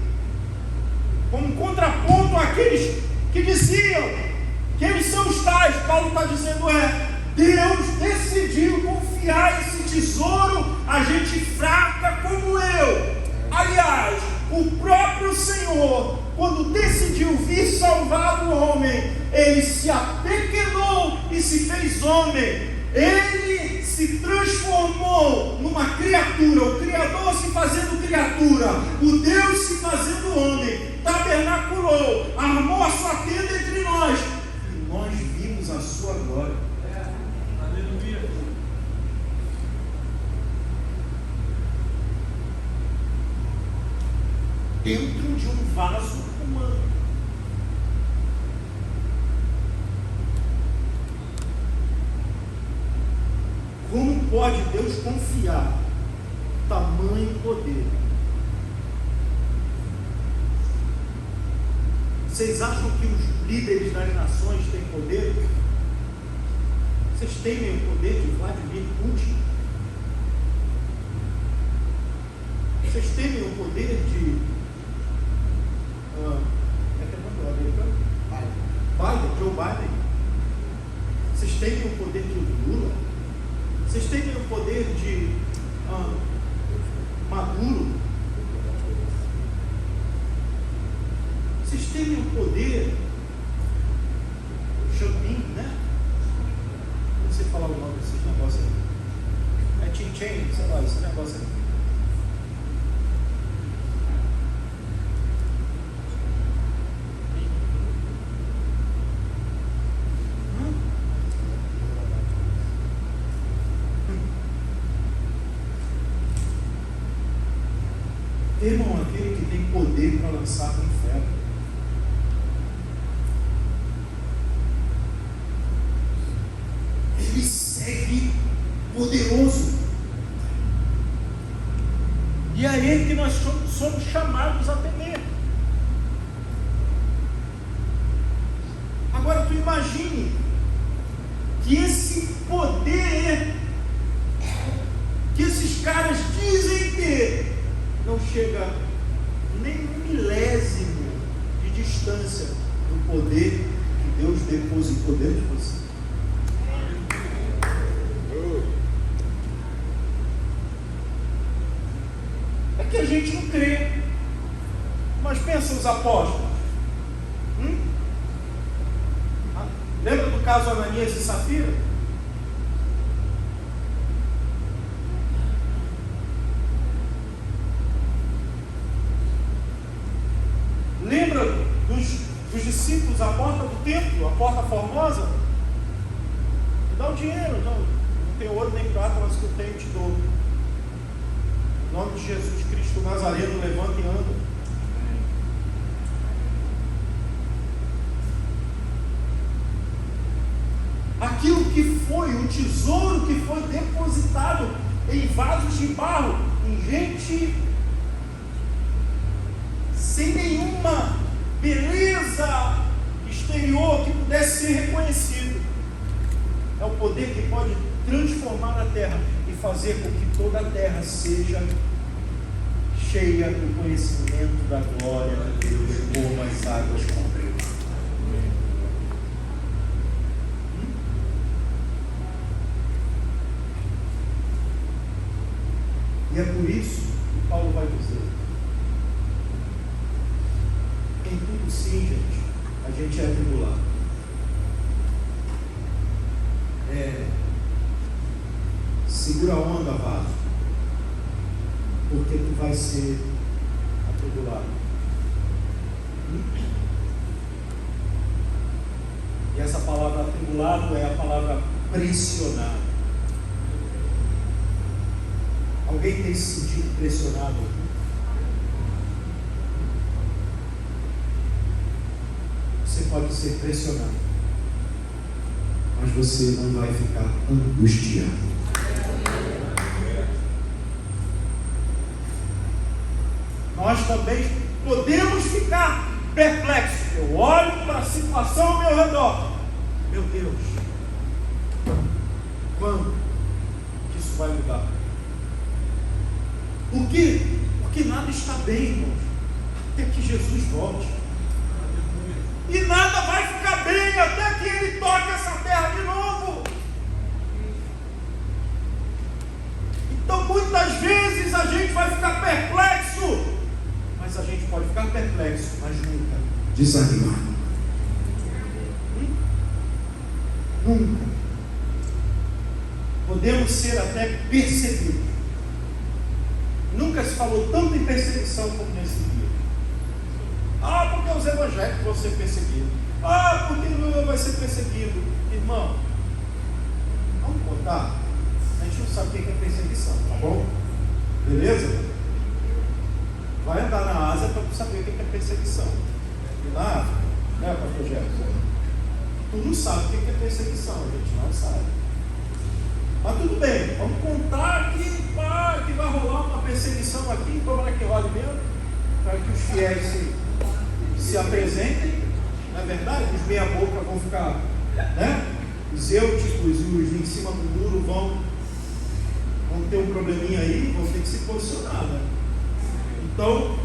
como contraponto àqueles que diziam que eles são os tais, Paulo está dizendo Deus decidiu confiar esse tesouro a gente fraca como eu. Aliás, o próprio Senhor quando decidiu vir salvar o homem, ele se apequenou e se fez homem. Ele se transformou numa criatura, o Criador se fazendo criatura, o Deus se fazendo homem, tabernaculou, armou a sua tenda entre nós, e nós vimos a sua glória. Aleluia. Dentro de um vaso humano. Como pode Deus confiar tamanho poder? Vocês acham que os líderes das nações têm poder? Vocês temem o poder de Vladimir Putin? Vocês temem o poder de Joe Biden? Vocês temem o poder de Lula? Vocês temem o poder de Maduro? Vocês temem o poder Champin, né? Não sei falar o nome desses negócios aí. É Chin-Chen, sei lá, esse negócio aí. Irmão, aquele que tem poder para lançar no inferno. Ele segue poderoso. E é ele que nós somos chamados a temer. Agora tu imagine que esse poder que esses caras dizem ter não chega nem um milésimo de distância do poder que Deus depositou dentro de você. É que a gente não crê. Mas pensa os apóstolos. Lembra do caso Ananias e Safira? Lembra dos discípulos à porta do templo, a porta formosa? Me dá o dinheiro, não tenho ouro nem prata, mas o que eu tenho eu te dou. Em nome de Jesus Cristo Nazareno, levanta e anda. Aquilo que foi, o tesouro que foi depositado em vasos de barro, em gente sem nenhuma beleza exterior que pudesse ser reconhecido. É o poder que pode transformar a terra e fazer com que toda a terra seja cheia do conhecimento da glória de Deus, como as águas cobrem. E é por isso que Paulo vai dizer: em tudo sim, gente, a gente é atribulado. Segura a onda, vaso, porque tu vai ser atribulado. E essa palavra atribulado é a palavra pressionado. Alguém tem se sentido pressionado aqui? Você pode ser pressionado, mas você não vai ficar angustiado. Nós também podemos ficar perplexos. Eu olho para a situação ao meu redor. Meu Deus, quando que isso vai mudar? Por quê? Porque nada está bem, irmãos, até que Jesus volte. E nada vai ficar bem até que Ele toque essa terra de novo. Então muitas vezes a gente vai ficar perplexo, mas vezes a gente pode ficar perplexo, mas nunca desanimar. Nunca. Podemos ser até perseguidos. Nunca se falou tanto em perseguição como nesse dia. Ah, porque os evangélicos vão ser perseguidos. Ah, porque o vai ser perseguido. Irmão, vamos contar? A gente não sabe o que é perseguição, tá bom? Beleza? Vai andar na Ásia para saber o que é perseguição. E na África, né, pastor Jefferson? Tu não sabe o que é perseguição, a gente não sabe. Mas tudo bem, vamos contar que vai rolar uma perseguição aqui, tomara que role mesmo, para que os fiéis se apresentem. Não é verdade? Os meia-boca vão ficar, né? Os eúticos e os em cima do muro vão ter um probleminha aí, vão ter que se posicionar, né? Então,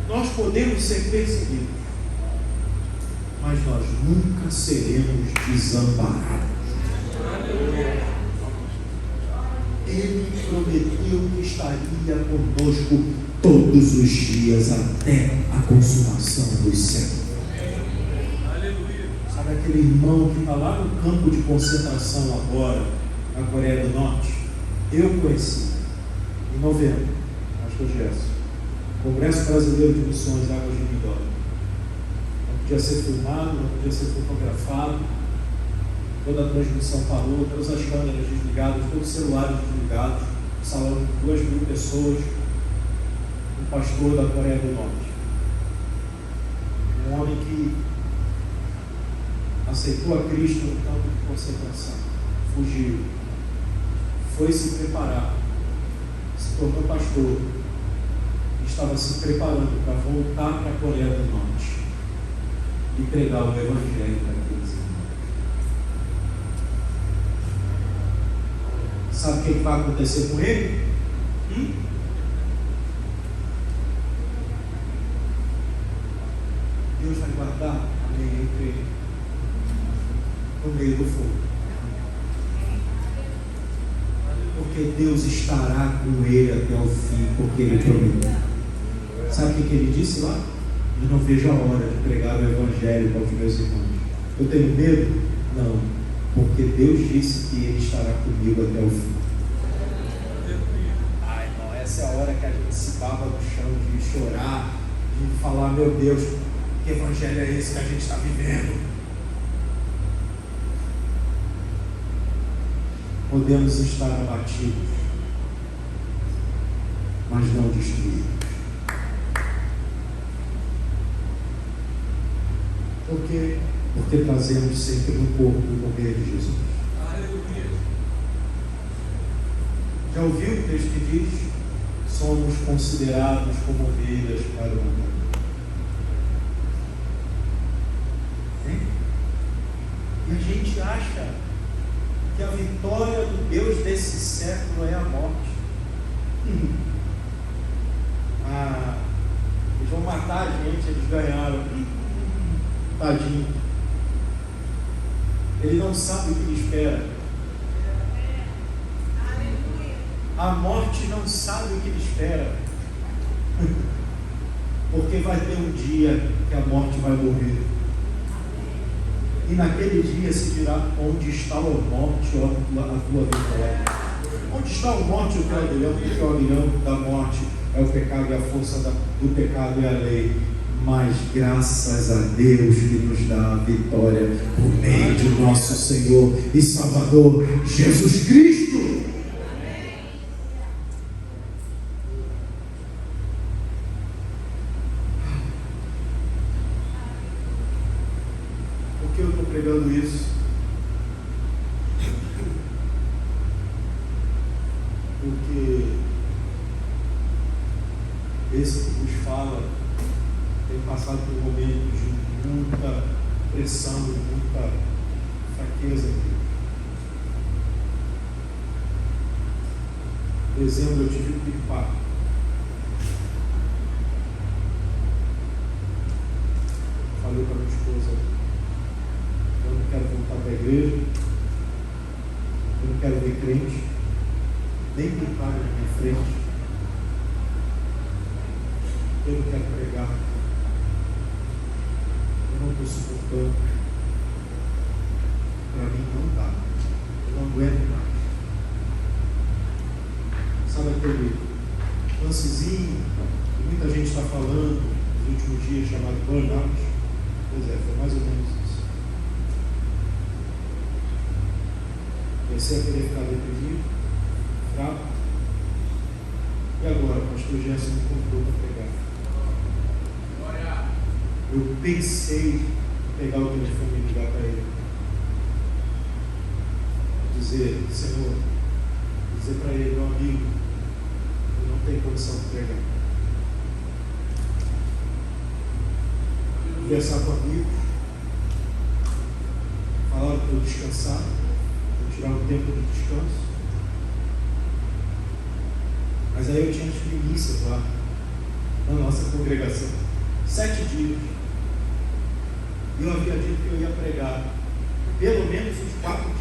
nós podemos ser perseguidos, mas nós nunca seremos desamparados. Ele prometeu que estaria conosco todos os dias até a consumação dos séculos. Sabe aquele irmão que está lá no campo de concentração agora, na Coreia do Norte? Eu conheci em novembro, pastor Gerson, Congresso Brasileiro de Missões de Águas de Mindoro. Não podia ser filmado, não podia ser fotografado, toda a transmissão parou, todas as câmeras desligadas, todos os celulares desligados, salão de 2.000 pessoas, um pastor da Coreia do Norte, um homem que aceitou a Cristo no campo de concentração, fugiu, foi se preparar, se tornou pastor, estava se preparando para voltar para a Coreia do Norte e pregar o Evangelho para aqueles irmãos. Sabe o que vai acontecer com ele? Deus vai guardar entre no meio do fogo. Porque Deus estará com ele até o fim, porque ele prometeu. Sabe o que ele disse lá? Eu não vejo a hora de pregar o Evangelho para os meus irmãos. Eu tenho medo? Não, porque Deus disse que ele estará comigo até o fim. Ai, irmão, essa é a hora que a gente se baba no chão de chorar, de falar, meu Deus, que Evangelho é esse que a gente está vivendo? Podemos estar abatidos, mas não destruídos. Por quê? Porque trazemos sempre no corpo o poder de Jesus. Já ouviu o texto que diz? Somos considerados como ovelhas para o mundo. E a gente acha que a vitória do Deus desse século é a morte. Eles vão matar a gente, eles ganharam. Tadinho. Ele não sabe o que lhe espera. A morte não sabe o que lhe espera. Porque vai ter um dia que a morte vai morrer. E naquele dia se dirá: onde está a morte, ó, a tua vitória? Onde está a morte, o teu aguilhão? Porque o aguilhão da morte é o pecado, e a força do pecado é a lei. Mas graças a Deus que nos dá a vitória por meio de nosso Senhor e Salvador Jesus Cristo. Por que eu estou pregando isso? Porque esse que nos fala tem passado por momentos de muita pressão, de muita fraqueza. Em dezembro eu tive um piripaque. Falei para minha esposa: eu não quero voltar para a igreja, eu não quero ver crente, nem piripaque na minha frente. Eu não quero pregar. Eu não estou suportando. Para mim não dá. Eu não aguento mais. Sabe aquele lancezinho que muita gente está falando nos últimos dias, chamado burnout? Pois é, foi mais ou menos isso. Comecei a querer ficar deprimido, fraco. E agora, o pastor Gerson me convidou para pregar. Eu pensei em pegar o telefone e ligar para ele. Dizer, Senhor, dizer para ele, meu amigo, eu não tenho condição de pregar. Conversar com amigos, falar para eu descansar, para tirar um tempo de descanso. Mas aí eu tinha as primícias lá na nossa congregação, 7 dias. E eu havia dito que eu ia pregar pelo menos uns 4 dias.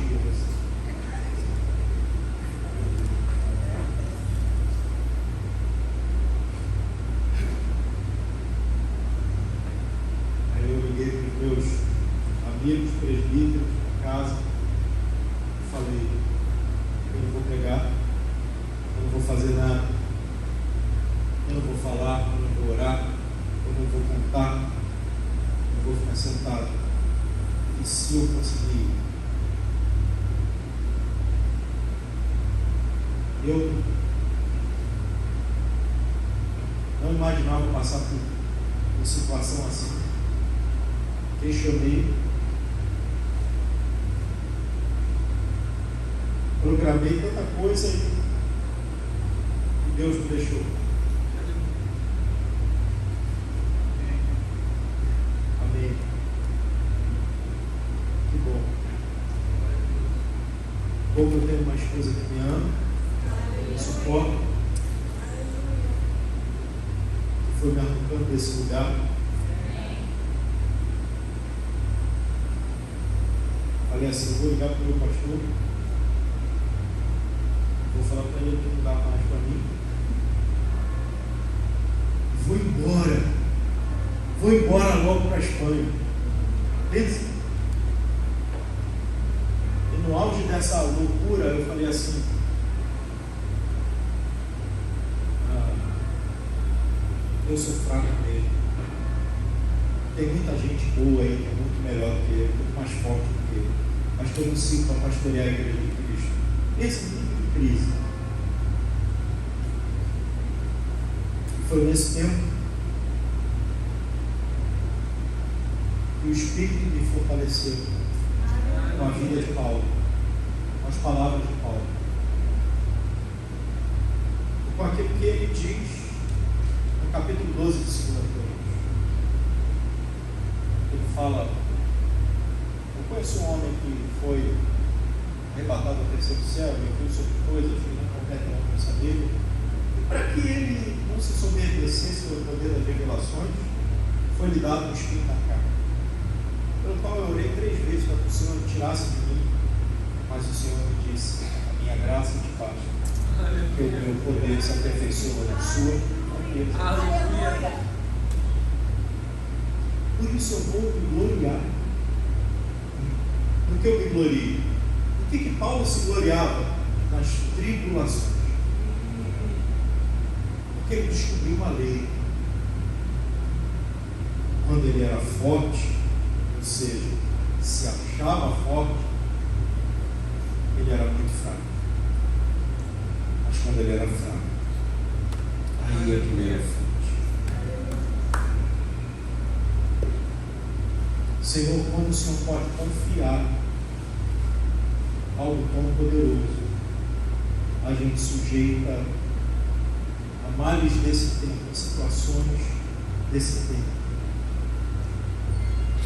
Aí eu liguei para os meus amigos presbíteros na casa e falei, eu não vou pregar, eu não vou fazer nada, eu não vou falar, eu não vou orar, eu não vou contar, eu vou ficar sentado. E se eu conseguir, eu não imaginava passar por uma situação assim. Questionei, programei tanta coisa e Deus me deixou. Amém. Que bom. Bom que eu tenho uma esposa que me ama, me suporta, que foi me arrancando desse lugar. Falei assim, eu vou ligar para o meu pastor, vou falar para ele que não dá mais para mim. Vou embora logo para a Espanha. Pensa. E no auge dessa loucura, eu falei assim, eu sou fraco mesmo. Tem muita gente boa aí que é muito melhor do que eu, muito mais forte do que eu, mas que eu não sirvo para pastorear a igreja de Cristo. Esse tipo de crise. E foi nesse tempo que o Espírito me fortaleceu com a vida de Paulo, com as palavras de Paulo, e com aquilo que ele diz no capítulo 12 de 2 Coríntios. Ele fala, eu conheço um homem que foi arrebatado ao terceiro céu, e viu sobre coisas que não competem à cabeça dele, e para que ele não se soberbecesse pelo poder das revelações, foi-lhe dado um espinho na carne, pelo qual eu orei 3 vezes para que o Senhor tirasse de mim, mas o Senhor me disse, a minha graça te basta, que o meu poder se aperfeiçoa na sua fraqueza. Aleluia. Por isso eu vou me gloriar. No que eu me glorio? O que Paulo se gloriava? Nas tribulações. Porque ele descobriu uma lei. Quando ele era forte, ou seja, se achava forte, ele era muito fraco. Mas quando ele era fraco, aí é que ele era forte. Senhor, como o Senhor pode confiar algo tão poderoso, a gente sujeita a males desse tempo, a situações desse tempo.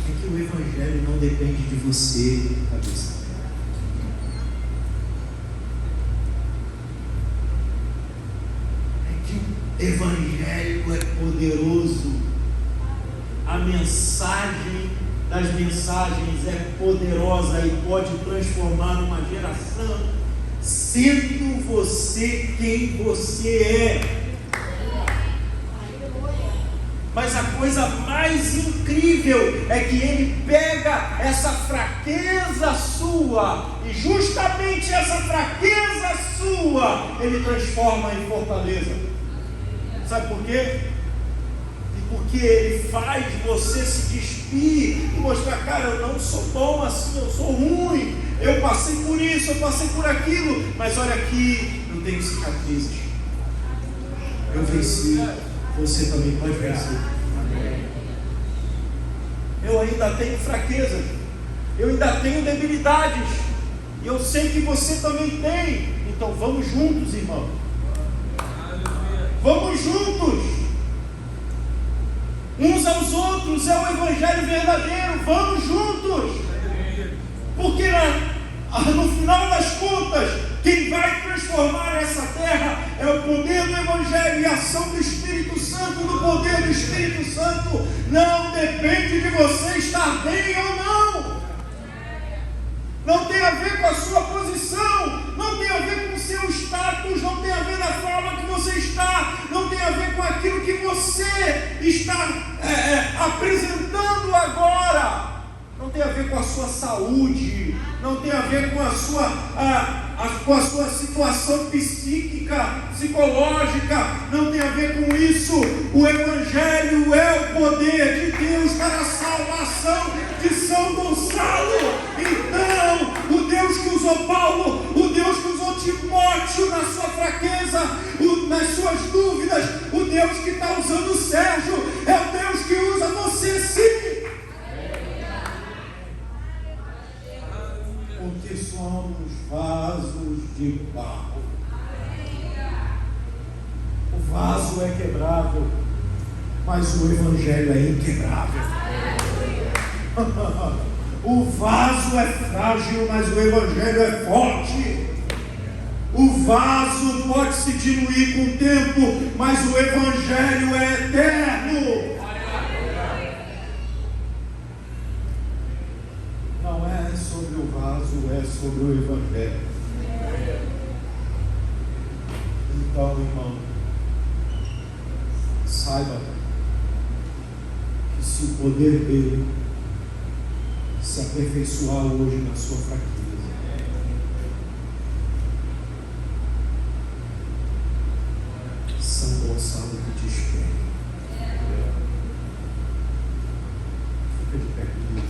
É que o Evangelho não depende de você, cabeça. É que o Evangelho é poderoso. A mensagem das mensagens é poderosa e pode transformar uma geração, sendo você quem você é. Mas a coisa mais incrível é que Ele pega essa fraqueza sua, e justamente essa fraqueza sua, Ele transforma em fortaleza. Sabe por quê? Porque Ele faz você se despir e mostrar: cara, eu não sou bom assim, eu sou ruim, eu passei por isso, eu passei por aquilo, mas olha aqui, eu tenho cicatrizes, eu venci, você também pode vencer. Eu ainda tenho fraquezas, eu ainda tenho debilidades, e eu sei que você também tem. Então vamos juntos, irmão, vamos juntos, uns aos outros, é o Evangelho verdadeiro, vamos juntos, porque no final das contas, quem vai transformar essa terra é o poder do Evangelho e a ação do Espírito Santo. Do poder do Espírito Santo não depende de você estar bem ou não, não tem a ver com a sua posição, não tem a ver com o seu status, não tem a ver da forma que você está, não tem a ver com aquilo que você está apresentando agora, não tem a ver com a sua saúde, não tem a ver com a sua situação psíquica, psicológica, não tem a ver com isso. O Evangelho é o poder de Deus para a salvação de São Gonçalo. Então, o Deus que usou Paulo, o Deus que usou Timóteo na sua fraqueza, nas suas dúvidas, o Deus que está usando o Sérgio, é o Deus que usa você sim. Porque somos vasos de barro. O vaso é quebrável, mas o Evangelho é inquebrável. O vaso é frágil, mas o Evangelho é forte. O vaso pode se diluir com o tempo, mas o Evangelho é eterno. Não é sobre o vaso, é sobre o Evangelho. Então, irmão, saiba que se o poder dele se aperfeiçoar hoje na sua fraqueza, São Gonçalo que te espera. Fica de pé comigo.